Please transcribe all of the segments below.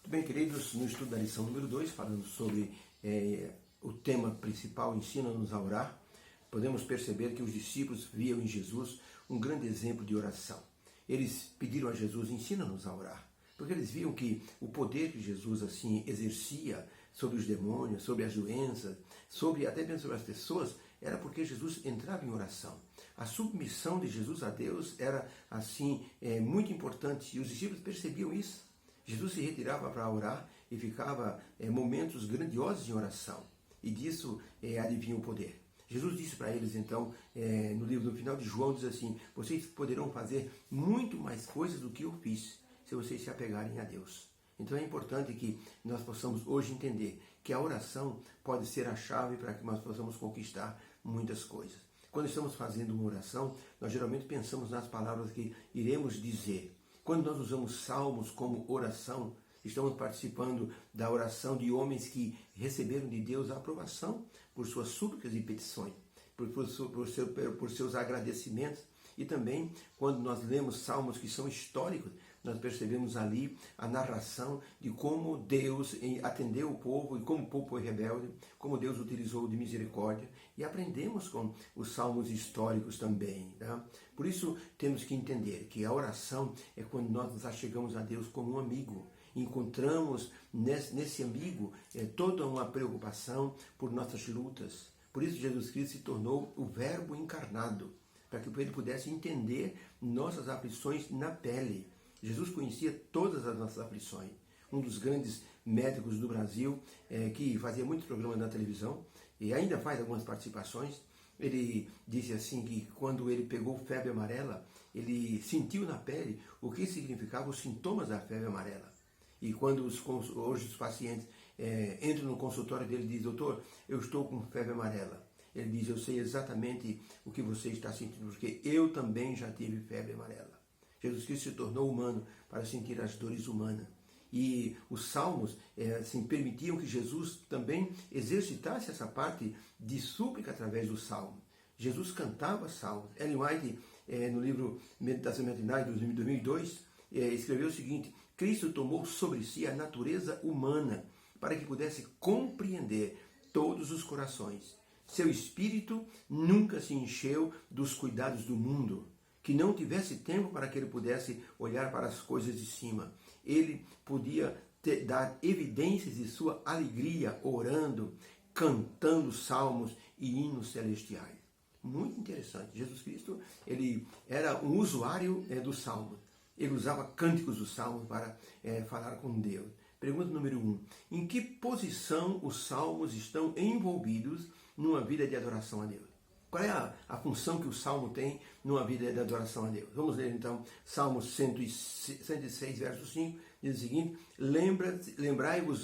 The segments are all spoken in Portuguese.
Muito bem, queridos, no estudo da lição número 2, falando sobre o tema principal, ensina-nos a orar, podemos perceber que os discípulos viam em Jesus um grande exemplo de oração. Eles pediram a Jesus, ensina-nos a orar, porque eles viam que o poder que Jesus assim exercia sobre os demônios, sobre as doenças, até mesmo sobre as pessoas, era porque Jesus entrava em oração. A submissão de Jesus a Deus era assim muito importante e os discípulos percebiam isso. Jesus se retirava para orar e ficava momentos grandiosos em oração. E disso adivinha o poder. Jesus disse para eles, então, no final de João, diz assim, vocês poderão fazer muito mais coisas do que eu fiz, se vocês se apegarem a Deus. Então é importante que nós possamos hoje entender que a oração pode ser a chave para que nós possamos conquistar muitas coisas. Quando estamos fazendo uma oração, nós geralmente pensamos nas palavras que iremos dizer. Quando nós usamos salmos como oração, estamos participando da oração de homens que receberam de Deus a aprovação por suas súplicas e petições, por seus agradecimentos. E também, quando nós lemos salmos que são históricos, nós percebemos ali a narração de como Deus atendeu o povo e como o povo foi rebelde, como Deus utilizou de misericórdia. E aprendemos com os salmos históricos também. Tá? Por isso, temos que entender que a oração é quando nós nos achegamos a Deus como um amigo. Encontramos nesse amigo toda uma preocupação por nossas lutas. Por isso, Jesus Cristo se tornou o Verbo encarnado, para que ele pudesse entender nossas aflições na pele. Jesus conhecia todas as nossas aflições. Um dos grandes médicos do Brasil, que fazia muitos programas na televisão, e ainda faz algumas participações, ele disse assim que quando ele pegou febre amarela, ele sentiu na pele o que significavam os sintomas da febre amarela. E quando hoje os pacientes entram no consultório dele e dizem, doutor, eu estou com febre amarela. Ele diz, eu sei exatamente o que você está sentindo, porque eu também já tive febre amarela. Jesus Cristo se tornou humano para sentir as dores humanas. E os salmos permitiam que Jesus também exercitasse essa parte de súplica através do salmo. Jesus cantava salmos. Ellen White, no livro Meditações Matinais, de 2002, escreveu o seguinte, Cristo tomou sobre si a natureza humana para que pudesse compreender todos os corações. Seu espírito nunca se encheu dos cuidados do mundo, que não tivesse tempo para que ele pudesse olhar para as coisas de cima. Ele podia dar evidências de sua alegria, orando, cantando salmos e hinos celestiais. Muito interessante. Jesus Cristo, ele era um usuário dos salmos. Ele usava cânticos dos salmos para falar com Deus. Pergunta número 1. Em que posição os salmos estão envolvidos numa vida de adoração a Deus? Qual é a função que o salmo tem numa vida de adoração a Deus? Vamos ler então Salmo 106, verso 5, diz o seguinte, lembrai-vos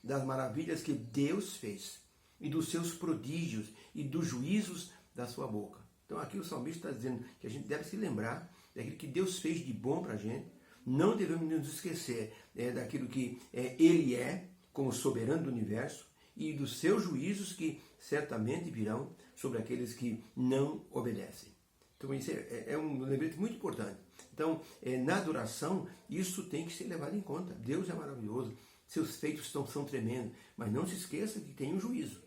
das maravilhas que Deus fez, e dos seus prodígios, e dos juízos da sua boca. Então aqui o salmista está dizendo que a gente deve se lembrar daquilo que Deus fez de bom para a gente, não devemos nos esquecer daquilo que Ele é, como soberano do universo, e dos seus juízos que certamente virão sobre aqueles que não obedecem. Então isso é um lembrete muito importante. Então, na adoração, isso tem que ser levado em conta. Deus é maravilhoso, seus feitos são tremendos, mas não se esqueça que tem um juízo,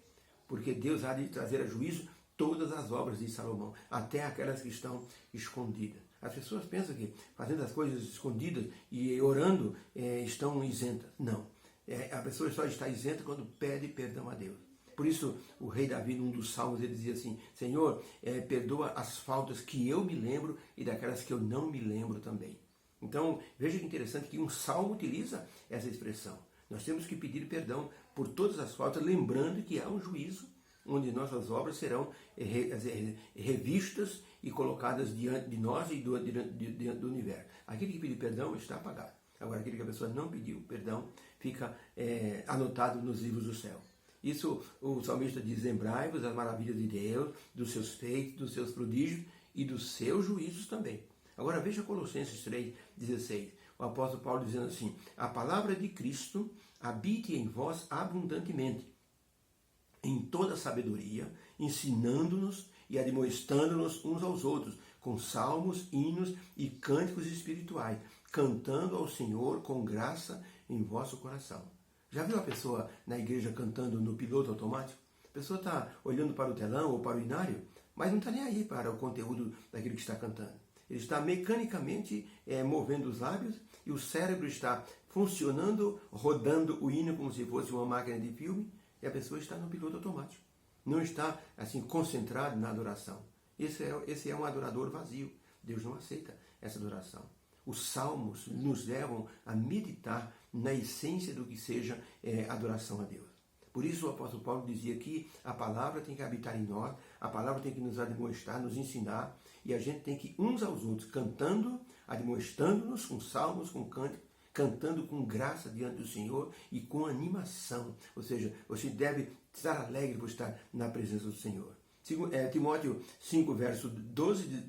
porque Deus há de trazer a juízo todas as obras de Salomão, até aquelas que estão escondidas. As pessoas pensam que fazendo as coisas escondidas e orando estão isentas. Não. A pessoa só está isenta quando pede perdão a Deus. Por isso, o rei Davi, num dos salmos, ele dizia assim, Senhor, perdoa as faltas que eu me lembro e daquelas que eu não me lembro também. Então, veja que interessante que um salmo utiliza essa expressão. Nós temos que pedir perdão por todas as faltas, lembrando que há um juízo, onde nossas obras serão revistas e colocadas diante de nós e diante do universo. Aquele que pediu perdão está apagado. Agora, aquele que a pessoa não pediu perdão, fica anotado nos livros do céu. Isso o salmista diz, lembrai-vos das maravilhas de Deus, dos seus feitos, dos seus prodígios e dos seus juízos também. Agora veja Colossenses 3,16. O apóstolo Paulo dizendo assim, a palavra de Cristo habite em vós abundantemente, em toda sabedoria, ensinando-nos e admoestando-nos uns aos outros, com salmos, hinos e cânticos espirituais, cantando ao Senhor com graça em vosso coração. Já viu a pessoa na igreja cantando no piloto automático? A pessoa está olhando para o telão ou para o inário, mas não está nem aí para o conteúdo daquilo que está cantando. Ele está mecanicamente movendo os lábios e o cérebro está funcionando, rodando o hino como se fosse uma máquina de filme, e a pessoa está no piloto automático. Não está assim concentrado na adoração. Esse é um adorador vazio. Deus não aceita essa adoração. Os salmos nos levam a meditar na essência do que seja adoração a Deus. Por isso o apóstolo Paulo dizia que a palavra tem que habitar em nós, a palavra tem que nos admoestar, nos ensinar, e a gente tem que uns aos outros, cantando, admoestando-nos com salmos, com cânticos, cantando com graça diante do Senhor e com animação. Ou seja, você deve estar alegre por estar na presença do Senhor. Timóteo 5, verso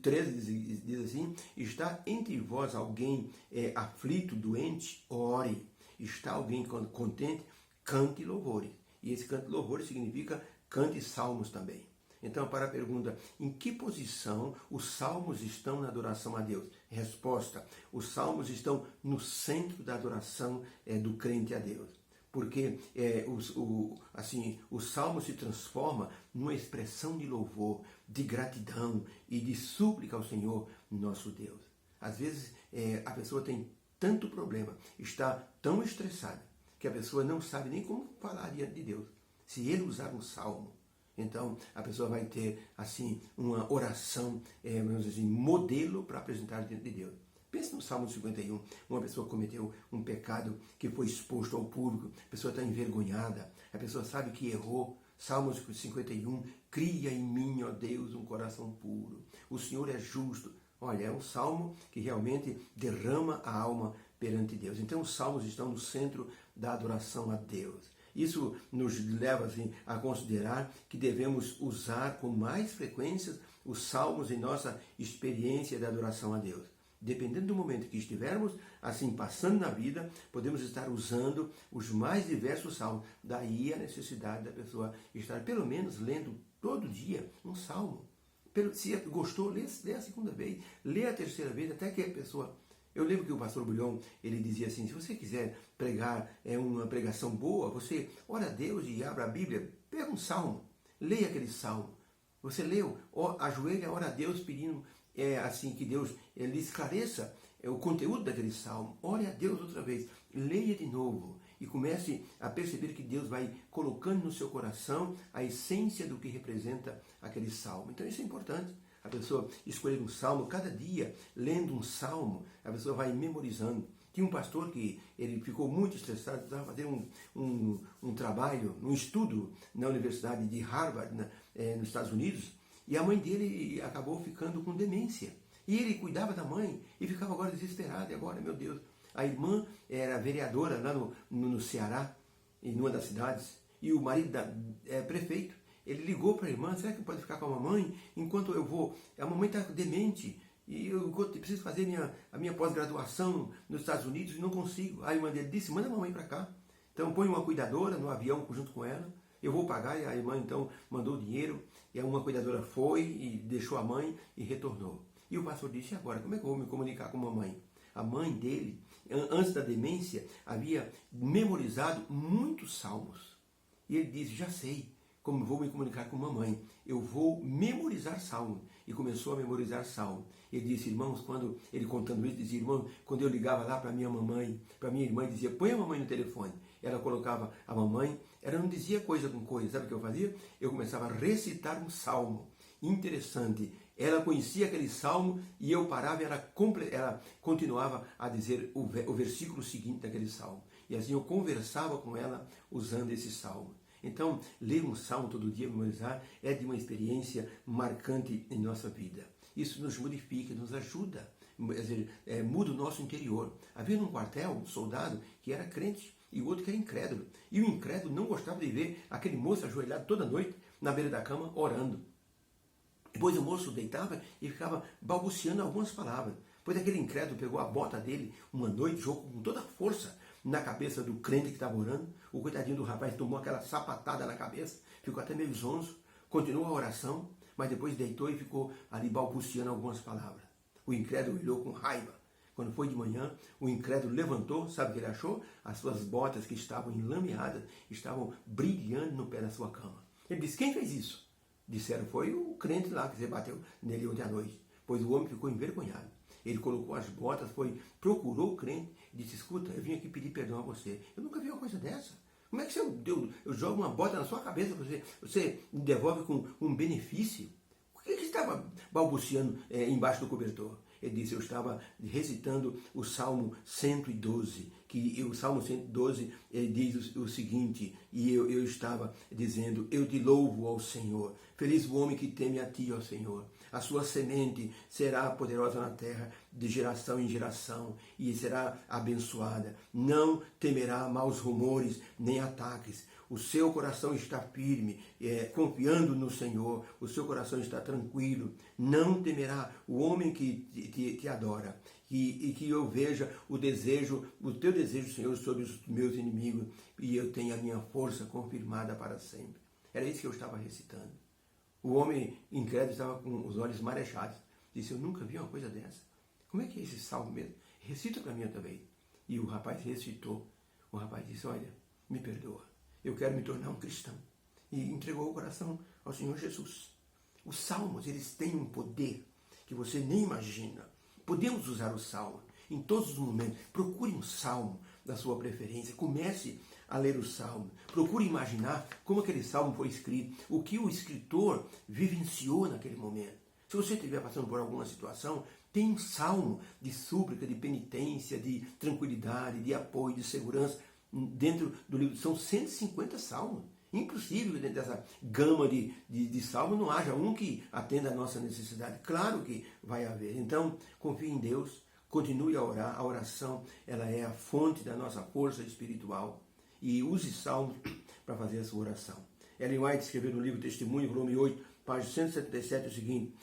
13 diz assim: está entre vós alguém aflito, doente, ore. Está alguém contente, cante louvores. E esse cante louvores significa cante salmos também. Então, para a pergunta, em que posição os salmos estão na adoração a Deus? Resposta, os salmos estão no centro da adoração do crente a Deus. Porque o salmo se transforma numa expressão de louvor, de gratidão e de súplica ao Senhor, nosso Deus. Às vezes a pessoa tem tanto problema, está tão estressada, que a pessoa não sabe nem como falar diante de Deus. Se ele usar um salmo, então a pessoa vai ter assim uma oração, vamos dizer assim, modelo para apresentar diante de Deus. Pense no Salmo 51, uma pessoa cometeu um pecado que foi exposto ao público, a pessoa está envergonhada, a pessoa sabe que errou. Salmo 51, cria em mim, ó Deus, um coração puro. O Senhor é justo. Olha, é um salmo que realmente derrama a alma perante Deus. Então os salmos estão no centro da adoração a Deus. Isso nos leva assim, a considerar que devemos usar com mais frequência os salmos em nossa experiência de adoração a Deus. Dependendo do momento que estivermos assim passando na vida, podemos estar usando os mais diversos salmos. Daí a necessidade da pessoa estar pelo menos lendo todo dia um salmo. Se gostou, lê a segunda vez, lê a terceira vez, até que a pessoa... Eu lembro que o pastor Bulhão, ele dizia assim, se você quiser pregar uma pregação boa, você ora a Deus e abra a Bíblia, pega um salmo, leia aquele salmo. Você leu, ajoelha, ora a Deus pedindo assim que Deus lhe esclareça o conteúdo daquele salmo. Ore a Deus outra vez, leia de novo e comece a perceber que Deus vai colocando no seu coração a essência do que representa aquele salmo. Então isso é importante. A pessoa escolher um salmo, cada dia, lendo um salmo, a pessoa vai memorizando. Tinha um pastor que ele ficou muito estressado, estava fazendo um trabalho, um estudo na Universidade de Harvard, nos Estados Unidos, e a mãe dele acabou ficando com demência. E ele cuidava da mãe e ficava agora desesperado. E agora, meu Deus, a irmã era vereadora lá no Ceará, em uma das cidades, e o marido é prefeito. Ele ligou para a irmã, será que pode ficar com a mamãe enquanto eu vou? A mamãe está demente e eu preciso fazer a minha pós-graduação nos Estados Unidos e não consigo. A irmã dele disse, manda a mamãe para cá. Então põe uma cuidadora no avião junto com ela, eu vou pagar. E a irmã então mandou o dinheiro e uma cuidadora foi e deixou a mãe e retornou. E o pastor disse, agora, como é que eu vou me comunicar com a mamãe? A mãe dele, antes da demência, havia memorizado muitos salmos. E ele disse, já sei como vou me comunicar com mamãe. Eu vou memorizar salmo. E começou a memorizar salmo. Ele disse, irmãos, quando ele contando isso, dizia, irmão, quando eu ligava lá para minha mamãe, para minha irmã, dizia, põe a mamãe no telefone. Ela colocava a mamãe, ela não dizia coisa com coisa. Sabe o que eu fazia? Eu começava a recitar um salmo. Interessante. Ela conhecia aquele salmo e eu parava e ela continuava a dizer o versículo seguinte daquele salmo. E assim eu conversava com ela usando esse salmo. Então, ler um salmo todo dia, memorizar, é de uma experiência marcante em nossa vida. Isso nos modifica, nos ajuda, muda o nosso interior. Havia num quartel um soldado que era crente e o outro que era incrédulo. E o incrédulo não gostava de ver aquele moço ajoelhado toda noite na beira da cama orando. Depois o moço deitava e ficava balbuciando algumas palavras. Depois aquele incrédulo pegou a bota dele uma noite, jogou com toda a força na cabeça do crente que estava orando. O coitadinho do rapaz tomou aquela sapatada na cabeça, ficou até meio zonzo, continuou a oração. mas depois deitou e ficou ali balbuciando algumas palavras. O incrédulo olhou com raiva. Quando foi de manhã, o incrédulo levantou, sabe o que ele achou? As suas botas que estavam enlameadas, estavam brilhando no pé da sua cama. Ele disse, quem fez isso? Disseram, foi o crente lá que você bateu nele ontem à noite. Pois o homem ficou envergonhado. Ele colocou as botas, procurou o crente e disse, escuta, eu vim aqui pedir perdão a você. Eu nunca vi uma coisa dessa. Como é que eu jogo uma bota na sua cabeça, você me devolve com um benefício? Por que você estava balbuciando embaixo do cobertor? Ele disse, eu estava recitando o Salmo 112, que o Salmo 112 diz o seguinte, e eu estava dizendo, eu te louvo ao Senhor, feliz o homem que teme a ti, ó Senhor. A sua semente será poderosa na terra de geração em geração e será abençoada. Não temerá maus rumores nem ataques. O seu coração está firme, confiando no Senhor. O seu coração está tranquilo. Não temerá o homem que te adora. E que eu veja o teu desejo, Senhor, sobre os meus inimigos. E eu tenho a minha força confirmada para sempre. Era isso que eu estava recitando. O homem incrédulo estava com os olhos marejados. Disse, eu nunca vi uma coisa dessa. Como é que é esse salmo mesmo? Recita para mim também. E o rapaz recitou. O rapaz disse, olha, me perdoa. Eu quero me tornar um cristão. E entregou o coração ao Senhor Jesus. Os salmos, eles têm um poder que você nem imagina. Podemos usar o salmo em todos os momentos. Procure um salmo da sua preferência. Comece a ler o salmo. Procure imaginar como aquele salmo foi escrito, o que o escritor vivenciou naquele momento. Se você estiver passando por alguma situação, tem um salmo de súplica, de penitência, de tranquilidade, de apoio, de segurança dentro do livro. São 150 salmos. Impossível que dentro dessa gama de salmos não haja um que atenda a nossa necessidade. Claro que vai haver. Então, confie em Deus, continue a orar. A oração, ela é a fonte da nossa força espiritual. E use salmos para fazer a sua oração. Ellen White escreveu no livro Testemunho, volume 8, página 177, o seguinte,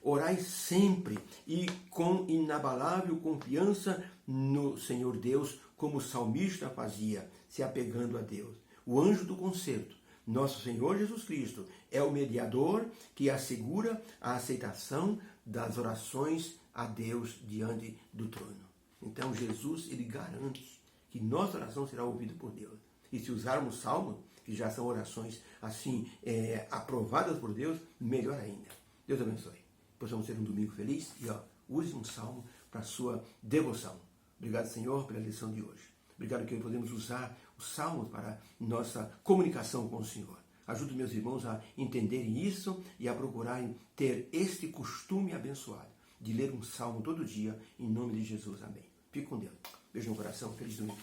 orai sempre e com inabalável confiança no Senhor Deus, como o salmista fazia, se apegando a Deus. O anjo do concerto, nosso Senhor Jesus Cristo, é o mediador que assegura a aceitação das orações a Deus diante do trono. Então Jesus, ele garante que nossa oração será ouvida por Deus. E se usarmos salmos, que já são orações assim, aprovadas por Deus, melhor ainda. Deus abençoe. Possamos ter um domingo feliz e use um salmo para a sua devoção. Obrigado, Senhor, pela lição de hoje. Obrigado que podemos usar os salmos para nossa comunicação com o Senhor. Ajude meus irmãos a entenderem isso e a procurarem ter este costume abençoado de ler um salmo todo dia, em nome de Jesus. Amém. Fique com Deus. Beijo no coração. Feliz domingo.